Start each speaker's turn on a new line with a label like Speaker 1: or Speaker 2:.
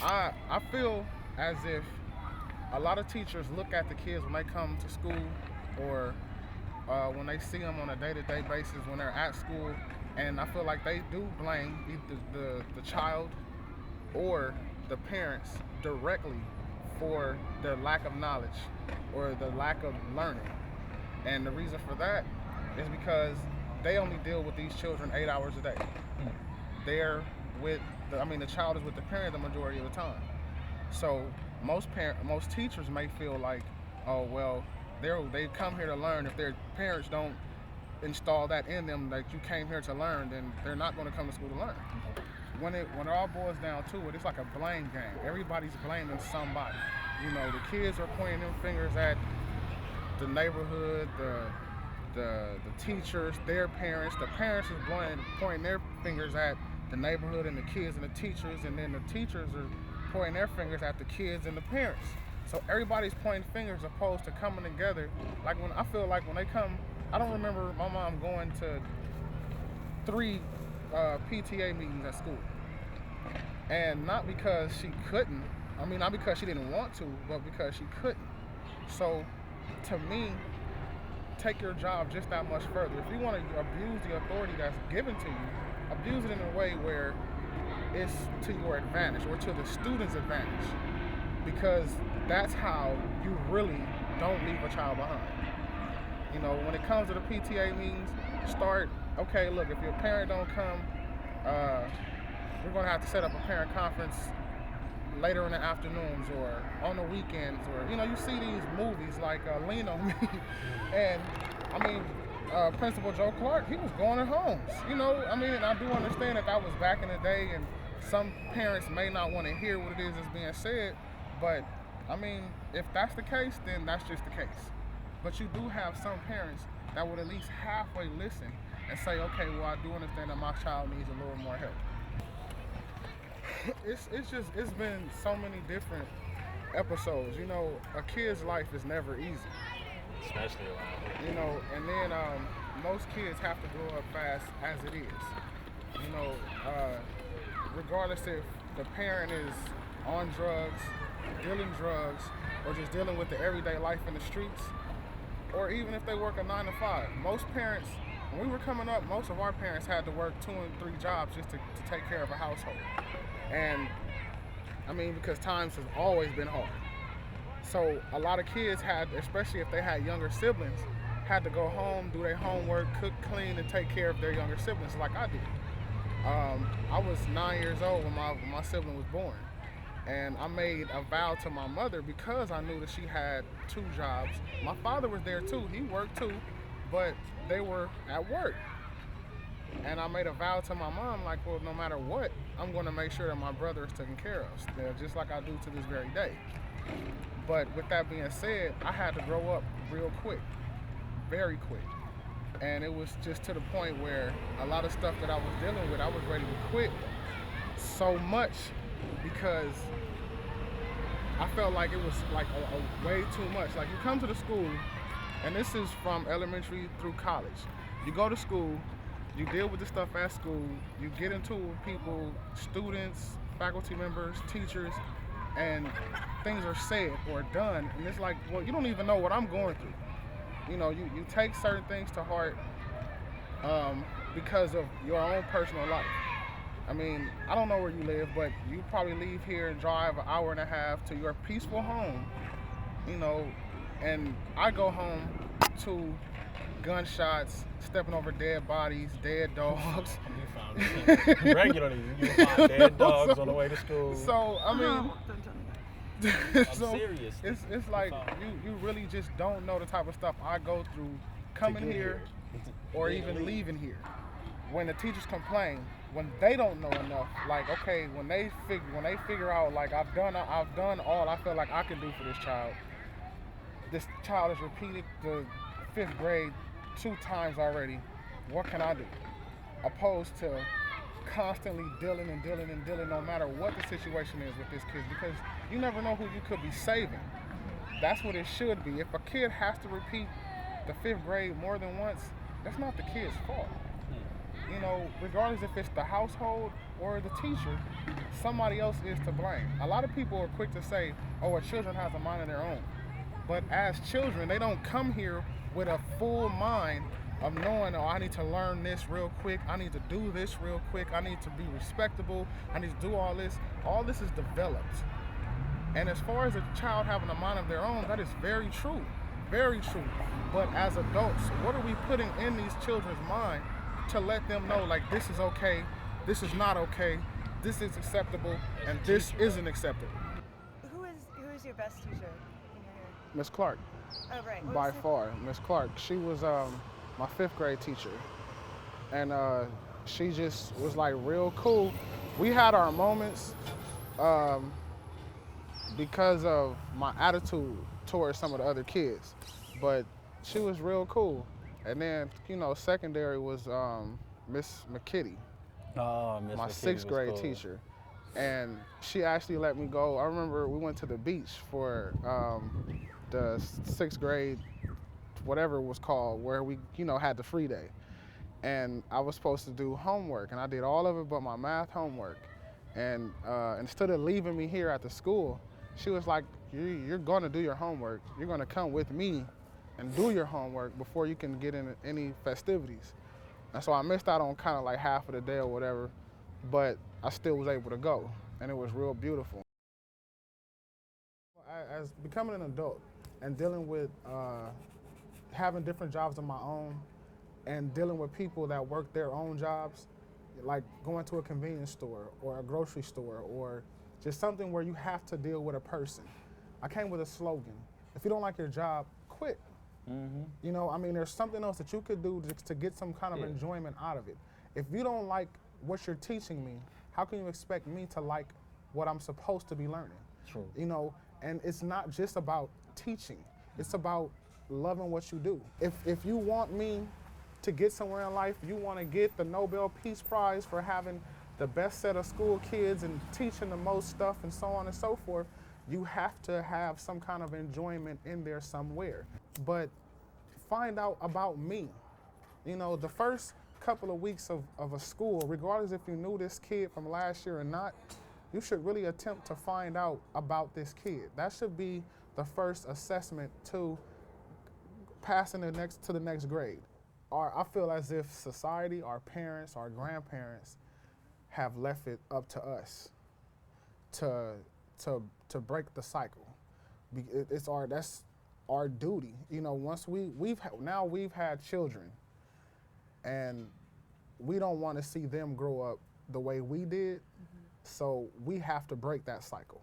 Speaker 1: I feel as if a lot of teachers look at the kids when they come to school or when they see them on a day-to-day basis when they're at school, and I feel like they do blame either the child or the parents directly for their lack of knowledge or the lack of learning. And the reason for that is because they only deal with these children 8 hours a day. They're with the child is with the parent the majority of the time. So most teachers may feel like, oh well, they come here to learn. If their parents don't install that in them that you came here to learn, then they're not going to come to school to learn. When it all boils down to it, it's like a blame game. Everybody's blaming somebody. The kids are pointing their fingers at the neighborhood, the teachers, their parents. The parents is pointing their fingers at the neighborhood and the kids and the teachers, and then the teachers are pointing their fingers at the kids and the parents. So everybody's pointing fingers opposed to coming together. Like I feel like when they come, I don't remember my mom going to 3 PTA meetings at school, and not because she couldn't. Not because she didn't want to, but because she couldn't. So, to me, take your job just that much further. If you want to abuse the authority that's given to you, abuse it in a way where it's to your advantage or to the student's advantage, because that's how you really don't leave a child behind. When it comes to the PTA meetings, okay, look, if your parent don't come, we're going to have to set up a parent conference later in the afternoons or on the weekends, or you see these movies like Lean on Me, and Principal Joe Clark, he was going to homes. And I do understand that was back in the day, and some parents may not want to hear what it is that's being said, but if that's the case, then that's just the case. But you do have some parents that would at least halfway listen and say, okay, well, I do understand that my child needs a little more help. It's been so many different episodes. A kid's life is never easy.
Speaker 2: Especially around.
Speaker 1: And then most kids have to grow up fast as it is. Regardless if the parent is on drugs, dealing drugs, or just dealing with the everyday life in the streets, or even if they work a 9 to 5. Most parents, when we were coming up, most of our parents had to work 2 and 3 jobs just to take care of a household. And because times have always been hard. So a lot of kids had, especially if they had younger siblings, had to go home, do their homework, cook, clean, and take care of their younger siblings like I did. I was 9 years old when my sibling was born. And I made a vow to my mother, because I knew that she had 2 jobs. My father was there too, he worked too, but they were at work. And I made a vow to my mom, like, well, no matter what, I'm going to make sure that my brother is taken care of, just like I do to this very day. But with that being said, I had to grow up real quick, very quick. And it was just to the point where a lot of stuff that I was dealing with, I was ready to quit so much, because I felt like it was like a way too much. Like, you come to the school, and this is from elementary through college. You go to school, you deal with the stuff at school, you get into it with people, students, faculty members, teachers, and things are said or done, and it's like, well, you don't even know what I'm going through. You take certain things to heart because of your own personal life. I don't know where you live, but you probably leave here and drive an hour and a half to your peaceful home, and I go home to gunshots, stepping over dead bodies, dead dogs.
Speaker 2: Regularly, you find dead dogs on the way to school.
Speaker 1: So,
Speaker 2: I'm serious.
Speaker 1: It's like you really just don't know the type of stuff I go through coming here or even leaving here. When the teachers complain, when they don't know enough, like, okay, when they figure out, like, I've done all I feel like I can do for this child. This child has repeated the 5th grade 2 times already. What can I do? Opposed to constantly dealing no matter what the situation is with this kid, because you never know who you could be saving. That's what it should be. If a kid has to repeat the 5th grade more than once, that's not the kid's fault. you know, regardless if it's the household or the teacher, somebody else is to blame. A lot of people are quick to say, oh, a children has a mind of their own. But as children, they don't come here with a full mind of knowing, oh, I need to learn this real quick. I need to do this real quick. I need to be respectable. I need to do all this. All this is developed. And as far as a child having a mind of their own, that is very true. Very true. But as adults, what are we putting in these children's mind to let them know, like, this is okay, this is not okay, this is acceptable, and this isn't acceptable?
Speaker 3: Who is your best teacher when you're here?
Speaker 1: Miss Clark.
Speaker 3: Oh, right.
Speaker 1: By far, Miss Clark. She was my 5th grade teacher, and she just was like real cool. We had our moments because of my attitude towards some of the other kids, but she was real cool. And then, you know, secondary was Miss McKitty,
Speaker 2: Oh, Miss
Speaker 1: my
Speaker 2: McKitty
Speaker 1: 6th
Speaker 2: was
Speaker 1: grade
Speaker 2: cool.
Speaker 1: teacher. And she actually let me go. I remember we went to the beach for the 6th grade, whatever it was called, where we, you know, had the free day. And I was supposed to do homework, and I did all of it but my math homework. And instead of leaving me here at the school, she was like, you're gonna do your homework. You're gonna come with me and do your homework before you can get in any festivities. And so I missed out on kind of like half of the day or whatever, but I still was able to go, and it was real beautiful. As becoming an adult and dealing with having different jobs of my own and dealing with people that work their own jobs, like going to a convenience store or a grocery store or just something where you have to deal with a person. I came with a slogan: if you don't like your job, quit. You know, I mean, there's something else that you could do to get some kind of enjoyment out of it. If you don't like what you're teaching me, how can you expect me to like what I'm supposed to be learning?
Speaker 2: True.
Speaker 1: You know, and it's not just about teaching. It's about loving what you do. If you want me to get somewhere in life, you want to get the Nobel Peace Prize for having the best set of school kids and teaching the most stuff and so on and so forth, you have to have some kind of enjoyment in there somewhere. But find out about me. You know, the first couple of weeks of a school, regardless if you knew this kid from last year or not, you should really attempt to find out about this kid. That should be the first assessment to passing to the next grade. I feel as if society, our parents, our grandparents have left it up to us to break the cycle. That's our duty. You know, once we've had children, and we don't want to see them grow up the way we did. So we have to break that cycle.